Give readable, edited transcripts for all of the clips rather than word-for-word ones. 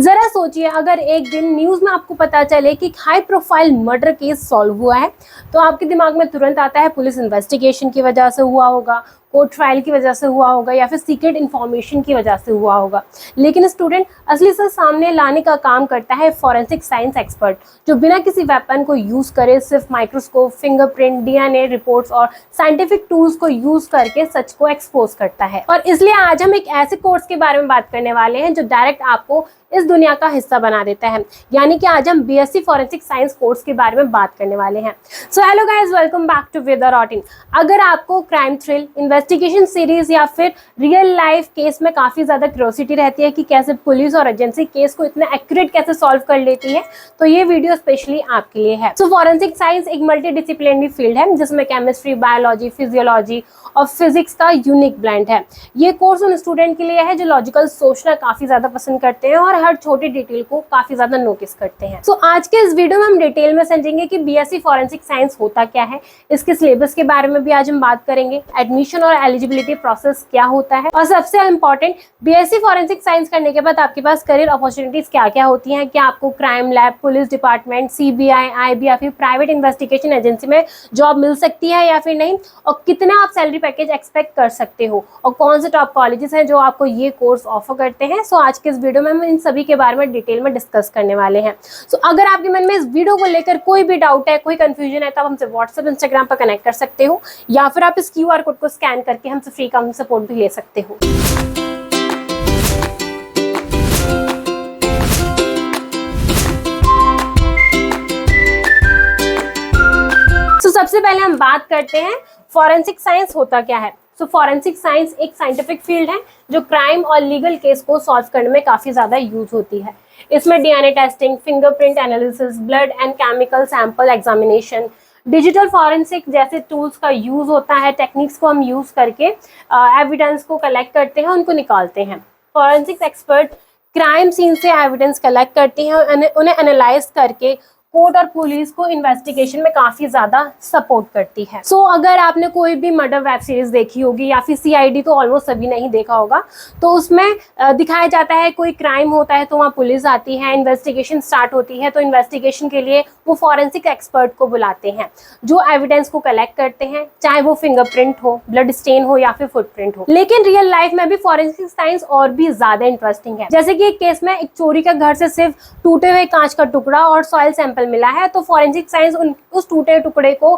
जरा सोचिए, अगर एक दिन न्यूज़ में आपको पता चले कि high profile murder case solve हुआ है, तो आपके दिमाग में तुरंत आता है पुलिस इन्वेस्टिगेशन की वजह से हुआ होगा, कोर्ट ट्रायल की वजह से हुआ होगा, या फिर सीक्रेट इन्फॉर्मेशन की वजह से हुआ होगा। लेकिन स्टूडेंट, असली सच सामने लाने का काम करता है फॉरेंसिक साइंस एक्सपर्ट, जो बिना किसी वेपन को यूज़ करे सिर्फ माइक्रोस्कोप, फिंगरप्रिंट, डीएनए रिपोर्ट्स और साइंटिफिक टूल्स को यूज़ करके सच को एक्सपोज करता है। और इसलिए आज हम एक ऐसे कोर्स के बारे में बात करने वाले हैं जो डायरेक्ट आपको इस दुनिया का हिस्सा बना देता है। यानी कि आज हम बीएससी फॉरेंसिक साइंस कोर्स के बारे में बात करने वाले हैं। So hello guys, welcome back to वेदा रॉटिन। अगर आपको क्राइम थ्रिल, इन्वेस्टिगेशन सीरीज या फिर रियल लाइफ केस में काफ़ी ज़्यादा क्यूरियोसिटी रहती है कि कैसे पुलिस और एजेंसी केस को इतना एक्यूरेट कैसे सॉल्व कर लेती है, तो ये वीडियो स्पेशली आपके लिए है। सो फॉरेंसिक साइंस एक मल्टीडिसिप्लिनरी फील्ड है जिसमें केमिस्ट्री, बायोलॉजी, फिजियोलॉजी और फिजिक्स का यूनिक ब्लेंड है। ये कोर्स उन स्टूडेंट के लिए है जो लॉजिकल सोचना काफ़ी ज़्यादा पसंद करते हैं और हर छोटी डिटेल को काफ़ी ज़्यादा नोटिस करते हैं। सो आज के इस वीडियो में हम डिटेल में समझेंगे कि बीएससी फॉरेंसिक साइंस होता क्या है, इसके सिलेबस के बारे में भी आज हम बात करेंगे, एडमिशन और एलिजिबिलिटी प्रोसेस क्या होता है, और सबसे इम्पॉर्टेंट, बीएससी फॉरेंसिक साइंस करने के बाद आपके पास करियर अपॉर्चुनिटीज क्या क्या होती हैं, क्या आपको crime lab, police department, CBI, IB या फिर प्राइवेट इन्वेस्टिगेशन एजेंसी में जॉब मिल सकती है या फिर नहीं, और कितना आप सैलरी पैकेज एक्सपेक्ट कर सकते हो, और कौन से टॉप कॉलेजेस हैं जो आपको ये कोर्स ऑफर करते हैं। सो आज के इस वीडियो में हम इन सभी के बारे में डिटेल में डिस्कस करने वाले हैं। सो अगर आपके मन में इस वीडियो को लेकर कोई भी डाउट है, कोई कंफ्यूजन है, तो आप हमसे व्हाट्सएप, इंस्टाग्राम पर कनेक्ट कर सकते हो, या फिर आप इस क्यूआर कोड को स्कैन करके हमसे फ्री काउंसलिंग सपोर्ट भी ले सकते हो। सबसे पहले हम बात करते हैं फॉरेंसिक साइंस होता क्या है। सो फॉरेंसिक साइंस एक साइंटिफिक फील्ड है जो क्राइम और लीगल केस को सॉल्व करने में काफी ज्यादा यूज होती है। इसमें DNA testing, fingerprint analysis, blood and chemical sample examination, digital forensic जैसे टूल्स का यूज होता है। टेक्निक्स को हम यूज करके एविडेंस को कलेक्ट करते हैं, उनको निकालते हैं। फॉरेंसिक एक्सपर्ट क्राइम सीन से एविडेंस कलेक्ट करते हैं, उन्हें एनालाइज करके कोर्ट और पुलिस को इन्वेस्टिगेशन में काफी ज्यादा सपोर्ट करती है। सो अगर आपने कोई भी मर्डर वेब सीरीज देखी होगी या फिर सीआईडी, तो ऑलमोस्ट सभी ने ही देखा होगा, तो उसमें दिखाया जाता है कोई क्राइम होता है तो वहाँ पुलिस आती है, इन्वेस्टिगेशन स्टार्ट होती है, तो इन्वेस्टिगेशन के लिए वो फॉरेंसिक एक्सपर्ट को बुलाते हैं जो एविडेंस को कलेक्ट करते हैं, चाहे वो फिंगरप्रिंट हो, ब्लड स्टेन हो या फिर फुटप्रिंट हो। लेकिन रियल लाइफ में भी फॉरेंसिक साइंस और भी ज्यादा इंटरेस्टिंग है। जैसे कि एक केस में एक चोरी का घर से सिर्फ टूटे हुए कांच का टुकड़ा और सॉइल सैंपल मिला है, तो फॉरेंसिक साइंस उस टूटे टुकड़े को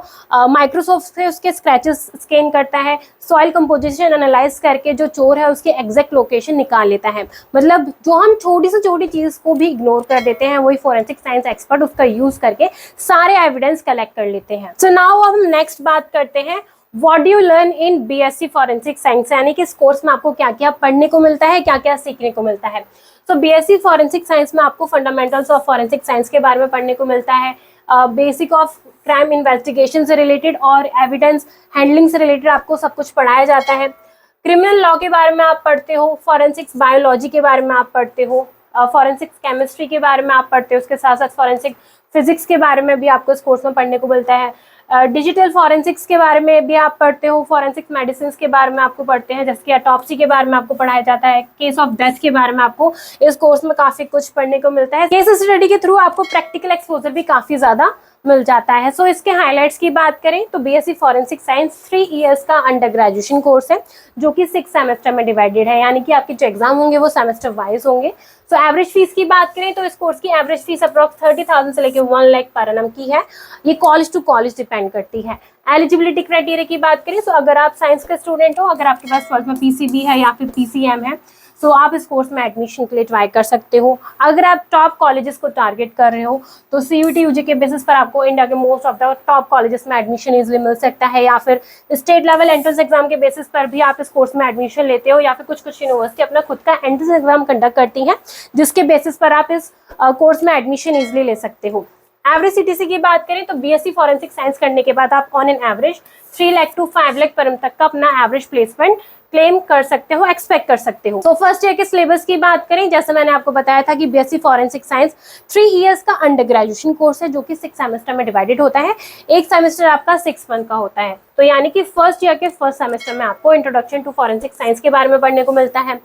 माइक्रोस्कोप से उसके स्क्रैचेस स्कैन करता है, सॉइल कंपोजिशन एनालाइज करके जो चोर है उसके एग्जैक्ट लोकेशन निकाल लेता है। मतलब जो हम छोटी से छोटी चीज को भी इग्नोर कर देते हैं, वही फॉरेंसिक साइंस एक्सपर्ट उसका यूज करके सारे एविडेंस कलेक्ट कर लेते हैं। सो नाउ अब हम नेक्स्ट बात करते हैं, what do you learn in BSc forensic science, यानी कि इस कोर्स में आपको क्या क्या पढ़ने को मिलता है, क्या क्या सीखने को मिलता है। तो बीएससी फॉरेंसिक साइंस में आपको फंडामेंटल्स ऑफ फॉरेंसिक साइंस के बारे में पढ़ने को मिलता है, बेसिक ऑफ क्राइम इन्वेस्टिगेशन से रिलेटेड और एविडेंस हैंडलिंग से रिलेटेड आपको सब कुछ पढ़ाया जाता है। क्रिमिनल लॉ के बारे में आप पढ़ते हो, फॉरेंसिक्स बायोलॉजी के बारे में आप पढ़ते हो, फॉरेंसिक्स केमिस्ट्री के बारे में आप पढ़ते हो, उसके साथ साथ फॉरेंसिक फिजिक्स के बारे में भी आपको इस कोर्स में पढ़ने को मिलता है। डिजिटल फॉरेंसिक्स के बारे में भी आप पढ़ते हो, फॉरेंसिक मेडिसिन के बारे में आपको पढ़ते हैं, जैसे कि ऑटोप्सी के बारे में आपको पढ़ाया जाता है, केस ऑफ डेथ के बारे में आपको इस कोर्स में काफी कुछ पढ़ने को मिलता है। केस स्टडी के थ्रू आपको प्रैक्टिकल एक्सपोजर भी काफी ज्यादा मिल जाता है। सो इसके हाइलाइट्स की बात करें तो बीएससी फॉरेंसिक साइंस 3 इयर्स का अंडर ग्रेजुएशन कोर्स है जो कि 6 सेमेस्टर में डिवाइडेड है, यानी कि आपके जो एग्जाम होंगे वो सेमेस्टर वाइज होंगे। सो एवरेज फीस की बात करें तो इस कोर्स की एवरेज फीस अप्रॉक्स 30,000 से लेकर 1 लाख पर एनम की है। ये कॉलेज टू कॉलेज डिपेंड करती है। एलिजिबिलिटी क्राइटेरिया की बात करें तो अगर आप साइंस के स्टूडेंट हो, अगर आपके पास 12th में पीसीबी है या फिर पीसीएम है, तो आप इस कोर्स में एडमिशन के लिए ट्राई कर सकते हो। अगर आप टॉप कॉलेजेस को टारगेट कर रहे हो तो सीयूटी यूजी के बेसिस पर आपको इंडिया के most of the top colleges में एडमिशन इजीली मिल सकता है, या फिर स्टेट लेवल एंट्रेंस एग्जाम के बेसिस पर भी आप इस कोर्स में एडमिशन लेते हो, या फिर कुछ यूनिवर्सिटी अपना खुद का एंट्रेंस एग्जाम कंडक्ट करती हैं जिसके बेसिस पर आप इस कोर्स में एडमिशन इजीली ले सकते हो। एवरेज सीटीसी की बात करें तो बीएससी फॉरेंसिक साइंस करने के बाद आप on an average 3 lakh to 5 lakh पर तक का अपना एवरेज प्लेसमेंट क्लेम कर सकते हो, एक्सपेक्ट कर सकते हो। तो फर्स्ट ईयर के सिलेबस की बात करें, जैसे मैंने आपको बताया था कि बीएससी फॉरेंसिक साइंस 3 इयर्स का अंडर ग्रेजुएशन कोर्स है जो कि 6 सेमेस्टर में डिवाइडेड होता है। एक सेमेस्टर आपका 6 मंथ का होता है, तो यानी कि फर्स्ट ईयर के फर्स्ट सेमेस्टर में आपको इंट्रोडक्शन टू फॉरेंसिक साइंस के बारे में पढ़ने को मिलता है।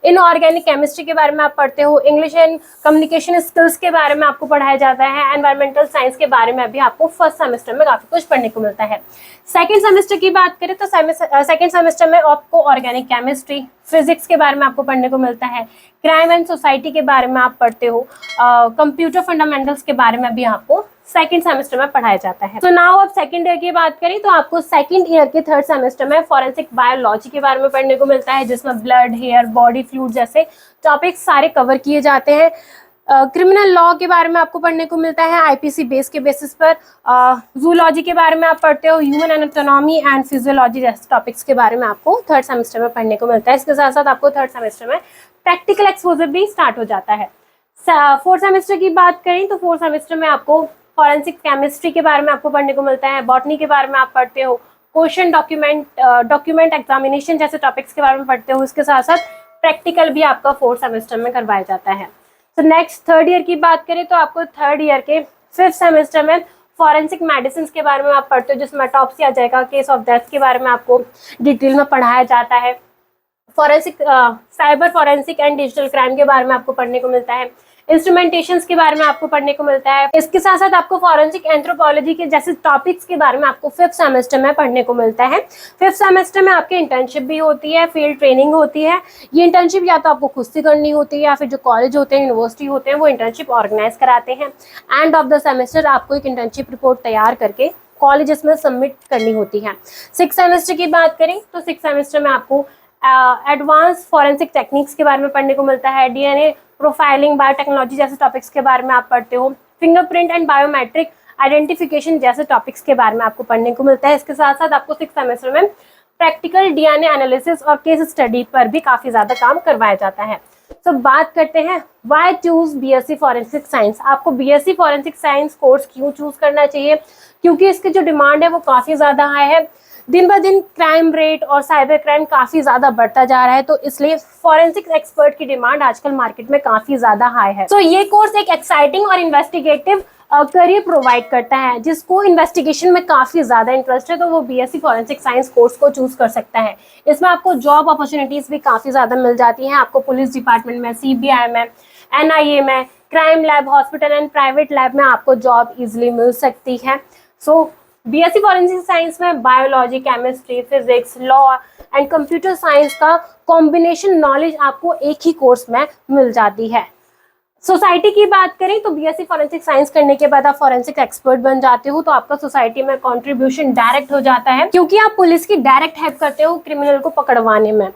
इनऑर्गेनिक केमिस्ट्री के बारे में आप पढ़ते हो, इंग्लिश एंड कम्युनिकेशन स्किल्स के बारे में आपको पढ़ाया जाता है, एनवायरमेंटल साइंस के बारे में भी आपको फर्स्ट सेमेस्टर में काफी कुछ पढ़ने को मिलता है। सेकेंड सेमेस्टर की बात करें तो सेकेंड सेमेस्टर में आपको ऑर्गेनिक केमिस्ट्री, फिजिक्स के बारे में आपको पढ़ने को मिलता है, क्राइम एंड सोसाइटी के बारे में आप पढ़ते हो, कंप्यूटर फंडामेंटल्स के बारे में भी आपको सेकंड सेमेस्टर में पढ़ाया जाता है। तो नाउ अब सेकंड ईयर की बात करें तो आपको सेकंड ईयर के थर्ड सेमेस्टर में फॉरेंसिक बायोलॉजी के बारे में पढ़ने को मिलता है, जिसमें ब्लड, हेयर, बॉडी फ्लूइड जैसे टॉपिक्स सारे कवर किए जाते हैं। क्रिमिनल लॉ के बारे में आपको पढ़ने को मिलता है आईपीसी बेस के बेसिस पर। जूलॉजी के बारे में आप पढ़ते हो, ह्यूमन एनाटॉमी एंड फिजियोलॉजी जैसे टॉपिक्स के बारे में आपको थर्ड सेमेस्टर में पढ़ने को मिलता है। इसके साथ साथ आपको थर्ड सेमेस्टर में प्रैक्टिकल एक्सपोजर भी स्टार्ट हो जाता है। फोर्थ सेमेस्टर की बात करें तो फोर्थ सेमेस्टर में आपको फॉरेंसिक केमिस्ट्री के बारे में आपको पढ़ने को मिलता है, बॉटनी के बारे में आप पढ़ते हो, क्वेश्चन डॉक्यूमेंट एग्जामिनेशन जैसे टॉपिक्स के बारे में पढ़ते हो। इसके साथ साथ प्रैक्टिकल भी आपका फोर्थ सेमेस्टर में करवाया जाता है। तो नेक्स्ट थर्ड ईयर की बात करें तो आपको थर्ड ईयर के फिफ्थ सेमेस्टर में फॉरेंसिक मेडिसिन के बारे में आप पढ़ते हो, जिसमें ऑटोप्सी आ जाएगा, केस ऑफ डेथ के बारे में आपको डिटेल में पढ़ाया जाता है। Forensic cyber forensic and digital crime के बारे में आपको पढ़ने को मिलता है, इंस्ट्रूमेंटेशंस के बारे में आपको पढ़ने को मिलता है। इसके साथ साथ आपको फॉरेंसिक एंथ्रोपोलॉजी के जैसे टॉपिक्स के बारे में आपको फिफ्थ सेमेस्टर में पढ़ने को मिलता है। फिफ्थ सेमेस्टर में आपकी इंटर्नशिप भी होती है, फील्ड ट्रेनिंग होती है। ये इंटर्नशिप या तो आपको खुद से करनी होती है या फिर जो कॉलेज होते हैं, यूनिवर्सिटी होते हैं, वो इंटर्नशिप ऑर्गेनाइज कराते हैं। एंड ऑफ द सेमेस्टर आपको एक इंटर्नशिप रिपोर्ट तैयार करके कॉलेजेस में सबमिट करनी होती है। सिक्स सेमेस्टर की बात करें तो सिक्स सेमेस्टर में आपको एडवांस फॉरेंसिक टेक्निक्स के बारे में पढ़ने को मिलता है, डीएनए प्रोफाइलिंग, बायोटेक्नोलॉजी जैसे टॉपिक्स के बारे में आप पढ़ते हो, फिंगरप्रिंट एंड बायोमेट्रिक आइडेंटिफिकेशन जैसे टॉपिक्स के बारे में आपको पढ़ने को मिलता है। इसके साथ साथ आपको सिक्स सेमेस्टर में प्रैक्टिकल डीएनए एनालिसिस और केस स्टडी पर भी काफी ज्यादा काम करवाया जाता है। तो बात करते हैं why choose BSc forensic science. आपको बीएससी फॉरेंसिक साइंस कोर्स क्यों चूज करना चाहिए? क्योंकि इसकी जो डिमांड है वो काफी ज्यादा हाई है। दिन ब दिन क्राइम रेट और साइबर क्राइम काफी ज्यादा बढ़ता जा रहा है, तो इसलिए फॉरेंसिक एक्सपर्ट की डिमांड आजकल मार्केट में काफी ज्यादा हाई है। तो ये कोर्स एक एक्साइटिंग और इन्वेस्टिगेटिव करियर प्रोवाइड करता है। जिसको इन्वेस्टिगेशन में काफी ज्यादा इंटरेस्ट है तो वो बीएससी फॉरेंसिक साइंस कोर्स को चूज कर सकता है। इसमें आपको जॉब अपॉर्चुनिटीज भी काफी ज्यादा मिल जाती हैं। आपको पुलिस डिपार्टमेंट में, सीबीआई में, एनआईए में, crime lab, hospital and private lab में आपको जॉब इजिली मिल सकती है। सो बीएससी फॉरेंसिक साइंस में biology, chemistry, physics, law and computer science का कॉम्बिनेशन नॉलेज आपको एक ही कोर्स में मिल जाती है। सोसाइटी की बात करें तो बीएससी फॉरेंसिक साइंस करने के बाद आप फॉरेंसिक एक्सपर्ट बन जाते हो, तो आपका सोसाइटी में कंट्रीब्यूशन डायरेक्ट हो जाता है, क्योंकि आप पुलिस की डायरेक्ट हेल्प करते हो क्रिमिनल को पकड़वाने में।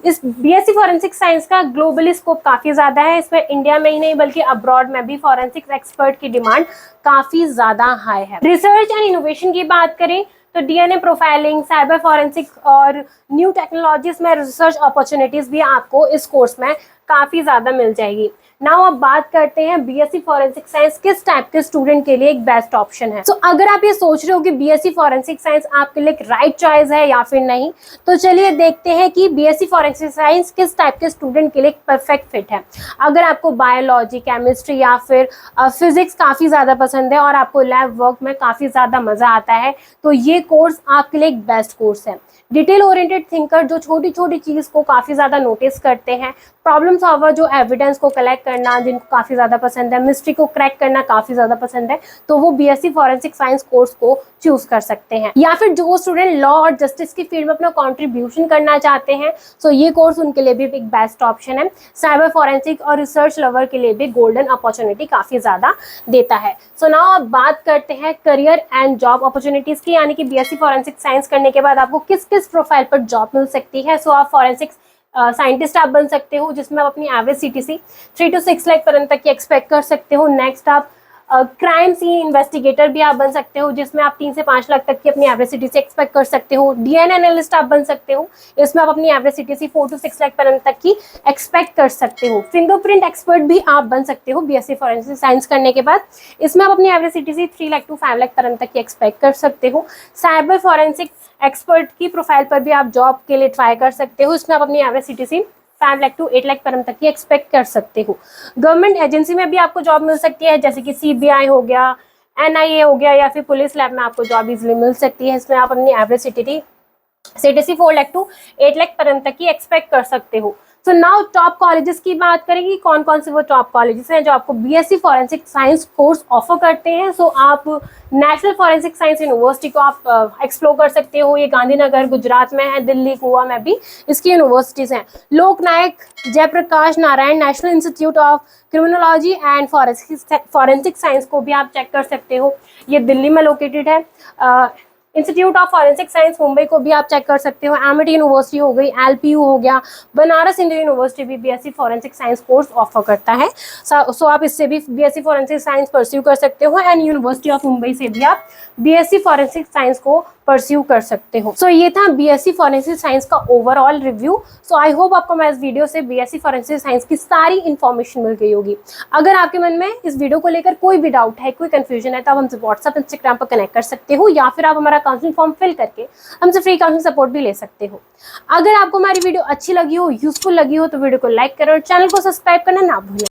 इस बीएससी फॉरेंसिक साइंस का ग्लोबली स्कोप काफी ज्यादा है। इसमें इंडिया में ही नहीं बल्कि अब्रॉड में भी फॉरेंसिक एक्सपर्ट की डिमांड काफी ज्यादा हाई है। रिसर्च एंड इनोवेशन की बात करें तो डीएनए प्रोफाइलिंग, साइबर फॉरेंसिक और न्यू टेक्नोलॉजीज में रिसर्च अपॉर्चुनिटीज भी आपको इस कोर्स में काफी ज्यादा मिल जाएगी। नाउ अब बात करते हैं बीएससी फॉरेंसिक साइंस किस टाइप के स्टूडेंट के लिए एक बेस्ट ऑप्शन है। तो अगर आप ये सोच रहे हो कि बीएससी फॉरेंसिक साइंस आपके लिए एक राइट चॉइस है या फिर नहीं, तो चलिए देखते हैं कि बीएससी फॉरेंसिक साइंस किस टाइप के स्टूडेंट के लिए एक परफेक्ट फिट है। अगर आपको बायोलॉजी, केमिस्ट्री या फिर फिजिक्स काफी ज्यादा पसंद है और आपको लैब वर्क में काफी ज्यादा मजा आता है, तो ये कोर्स आपके लिए एक बेस्ट कोर्स है। डिटेल ओरिएंटेड थिंकर जो छोटी छोटी चीज को काफी ज्यादा नोटिस करते हैं, प्रॉब्लम सॉल्वर जो एविडेंस को कलेक्ट करना जिनको काफी ज्यादा पसंद है, मिस्ट्री को क्रैक करना काफी ज्यादा पसंद है, तो वो बीएससी फॉरेंसिक साइंस कोर्स को चूज कर सकते हैं। या फिर जो स्टूडेंट लॉ और जस्टिस की फील्ड में अपना कंट्रीब्यूशन करना चाहते हैं, तो ये कोर्स उनके लिए भी एक बेस्ट ऑप्शन है। साइबर फॉरेंसिक और रिसर्च लवर के लिए भी गोल्डन अपॉर्चुनिटी काफी ज्यादा देता है। सो नाउ अब बात करते हैं करियर एंड जॉब अपॉर्चुनिटीज की, यानी कि बीएससी फॉरेंसिक साइंस करने के बाद आपको किस किस प्रोफाइल पर जॉब मिल सकती है। सो आप फॉरेंसिक साइंटिस्ट आप बन सकते हो, जिसमें आप अपनी एवरेज सीटीसी 3 to 6 लाख पर्यंत तक की एक्सपेक्ट कर सकते हो। नेक्स्ट आप क्राइम सीन इन्वेस्टिगेटर भी आप बन सकते हो, जिसमें आप 3 से 5 लाख तक की अपनी एवरेज सीटीसी एक्सपेक्ट कर सकते हो। डीएनए एनालिस्ट आप बन सकते हो, इसमें आप अपनी एवरेज सीटीसी 4 to 6 लाख पर्यंत तक की एक्सपेक्ट कर सकते हो। फिंगरप्रिंट एक्सपर्ट भी आप बन सकते हो बीएससी फॉरेंसिक साइंस करने के बाद, इसमें आप अपनी average CTC 3 lakh to 5 lakh पर्यंत तक की एक्सपेक्ट कर सकते हो। साइबर फॉरेंसिक एक्सपर्ट की प्रोफाइल पर भी आप जॉब के लिए ट्राई कर सकते हो, इसमें आप अपनी average CTC 5 lakh to 8 lakh पर्यंत तक की एक्सपेक्ट कर सकते हो। गवर्नमेंट एजेंसी में भी आपको जॉब मिल सकती है, जैसे कि सीबीआई हो गया, एनआईए हो गया, या फिर पुलिस लैब में आपको जॉब इजीली मिल सकती है। इसमें आप अपनी average CTC 4 lakh to 8 lakh पर्यंत तक की एक्सपेक्ट कर सकते हो। सो नाउ टॉप कॉलेजेस की बात करेंगे, कौन कौन से वो टॉप कॉलेजेस हैं जो आपको BSc forensic science course offer करते हैं। सो आप नेशनल फॉरेंसिक साइंस यूनिवर्सिटी को आप एक्सप्लोर कर सकते हो, ये गांधीनगर गुजरात में है, दिल्ली गोवा में भी इसकी यूनिवर्सिटीज हैं। Loknayak Jayaprakash Narayan national institute of criminology and forensic science को भी आप चेक कर सकते हो, ये दिल्ली में लोकेटेड है। Institute of forensic science Mumbai को भी आप चेक कर सकते हो। एमिटी यूनिवर्सिटी हो गई, एलपीयू हो गया, बनारस हिंदू यूनिवर्सिटी भी BSc forensic science course offer करता है। सो आप इससे भी बीएससी फॉरेंसिक साइंस परस्यू कर सकते हो एंड यूनिवर्सिटी ऑफ मुंबई से भी आप बीएससी फॉरेंसिक साइंस को परस्यू कर सकते हो। सो ये था बीएससी फॉरेंसिक साइंस का overall review. So I hope आपको मैं इस वीडियो से बीएससी फॉरेंसिक साइंस की सारी इन्फॉर्मेशन मिल गई होगी। अगर आपके मन में इस वीडियो को लेकर कोई भी डाउट है, कोई कंफ्यूजन है, तो आप हमसे व्हाट्सएप इंस्टाग्राम पर कनेक्ट कर सकते हो या फिर आप हमारा काउंसलिंग फॉर्म फिल करके हमसे फ्री काउंसलिंग सपोर्ट भी ले सकते हो। अगर आपको हमारी वीडियो अच्छी लगी हो, यूजफुल लगी हो, तो वीडियो को लाइक करें और चैनल को सब्सक्राइब करना ना भूलें।